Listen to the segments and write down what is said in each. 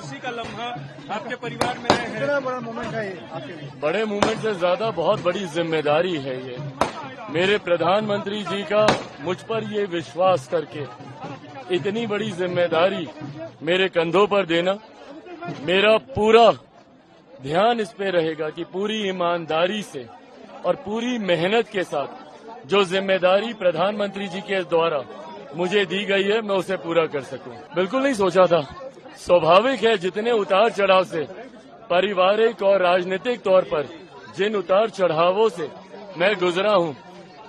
खुशी का लम्हा आपके परिवार में है? कितना बड़ा मोमेंट है ये आपके लिए? बड़े मूवमेंट से ज्यादा बहुत बड़ी जिम्मेदारी है ये। मेरे प्रधानमंत्री जी का मुझ पर ये विश्वास करके इतनी बड़ी जिम्मेदारी मेरे कंधों पर देना, मेरा पूरा ध्यान इस पे रहेगा कि पूरी ईमानदारी से और पूरी मेहनत के साथ जो जिम्मेदारी प्रधानमंत्री जी के द्वारा मुझे दी गई है मैं उसे पूरा कर सकूं। बिल्कुल नहीं सोचा था। स्वाभाविक है, जितने उतार चढ़ाव से पारिवारिक और राजनीतिक तौर पर जिन उतार चढ़ावों से मैं गुजरा हूं,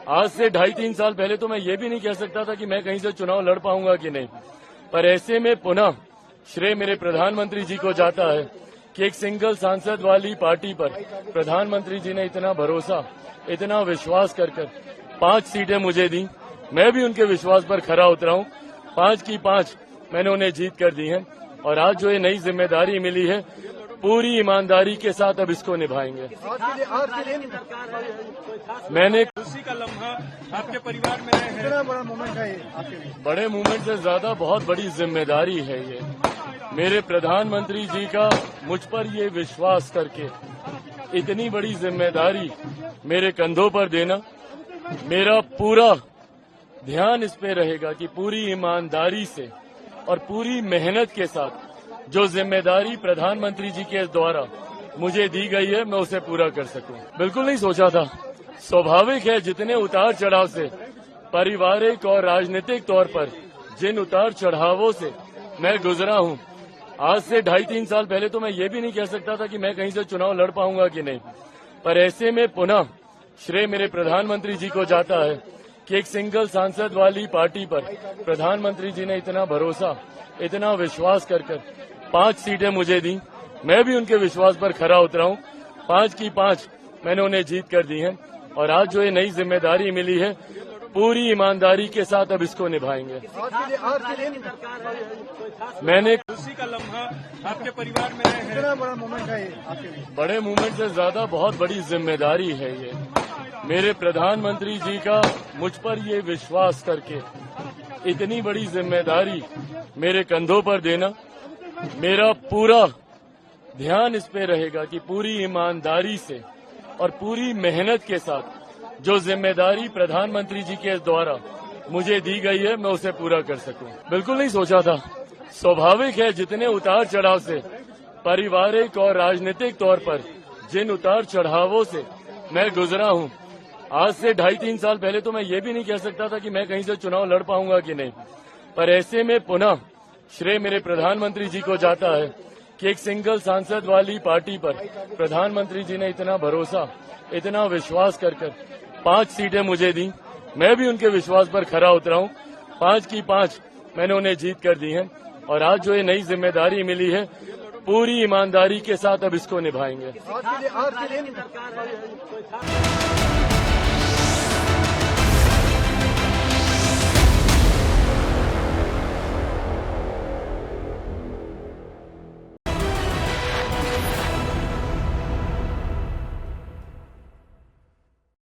आज से 2.5-3 साल पहले तो मैं ये भी नहीं कह सकता था कि मैं कहीं से चुनाव लड़ पाऊंगा कि नहीं। पर ऐसे में पुनः श्रेय मेरे प्रधानमंत्री जी को जाता है कि एक सिंगल सांसद वाली पार्टी पर प्रधानमंत्री जी ने इतना भरोसा, इतना विश्वास कर 5 सीटें मुझे दी। मैं भी उनके विश्वास पर खरा उतरा हूं। 5 की 5 मैंने उन्हें जीत कर दी है और आज जो ये नई जिम्मेदारी मिली है पूरी ईमानदारी के साथ अब इसको निभाएंगे। मैंने खुशी का लम्हा आपके परिवार में है? कितना बड़ा मोमेंट है ये आपके लिए? बड़े मूवमेंट से ज्यादा बहुत बड़ी जिम्मेदारी है ये। मेरे प्रधानमंत्री जी का मुझ पर ये विश्वास करके इतनी बड़ी जिम्मेदारी मेरे कंधों पर देना, मेरा पूरा ध्यान इस पे रहेगा कि पूरी ईमानदारी से और पूरी मेहनत के साथ जो जिम्मेदारी प्रधानमंत्री जी के द्वारा मुझे दी गई है मैं उसे पूरा कर सकूं। बिल्कुल नहीं सोचा था। स्वाभाविक है, जितने उतार चढ़ाव से पारिवारिक और राजनीतिक तौर पर जिन उतार चढ़ावों से मैं गुजरा हूं, आज से 2.5-3 साल पहले तो मैं ये भी नहीं कह सकता था कि मैं कहीं से चुनाव लड़ पाऊंगा कि नहीं। पर ऐसे में पुनः श्रेय मेरे प्रधानमंत्री जी को जाता है कि एक सिंगल सांसद वाली पार्टी पर प्रधानमंत्री जी ने इतना भरोसा, इतना विश्वास कर 5 सीटें मुझे दी। मैं भी उनके विश्वास पर खरा उतरा हूं। 5 की 5 मैंने उन्हें जीत कर दी है और आज जो ये नई जिम्मेदारी मिली है पूरी ईमानदारी के साथ अब इसको निभाएंगे। मैंने खुशी का लम्हा आपके परिवार में है? कितना बड़ा मोमेंट है ये आपके लिए? बड़े मूवमेंट से ज्यादा बहुत बड़ी जिम्मेदारी है ये। मेरे प्रधानमंत्री जी का मुझ पर ये विश्वास करके इतनी बड़ी जिम्मेदारी मेरे कंधों पर देना, मेरा पूरा ध्यान इस पे रहेगा कि पूरी ईमानदारी से और पूरी मेहनत के साथ जो जिम्मेदारी प्रधानमंत्री जी के द्वारा मुझे दी गई है मैं उसे पूरा कर सकूं। बिल्कुल नहीं सोचा था। स्वाभाविक है, जितने उतार चढ़ाव से पारिवारिक और राजनीतिक तौर पर जिन उतार चढ़ावों से मैं गुजरा हूं, आज से 2.5-3 साल पहले तो मैं ये भी नहीं कह सकता था कि मैं कहीं से चुनाव लड़ पाऊंगा कि नहीं। पर ऐसे में पुनः श्रेय मेरे प्रधानमंत्री जी को जाता है कि एक सिंगल सांसद वाली पार्टी पर प्रधानमंत्री जी ने इतना भरोसा, इतना विश्वास कर 5 सीटें मुझे दी। मैं भी उनके विश्वास पर खरा उतरा हूं। 5 की 5 मैंने उन्हें जीत कर दी है और आज जो ये नई जिम्मेदारी मिली है पूरी ईमानदारी के साथ अब इसको निभाएंगे।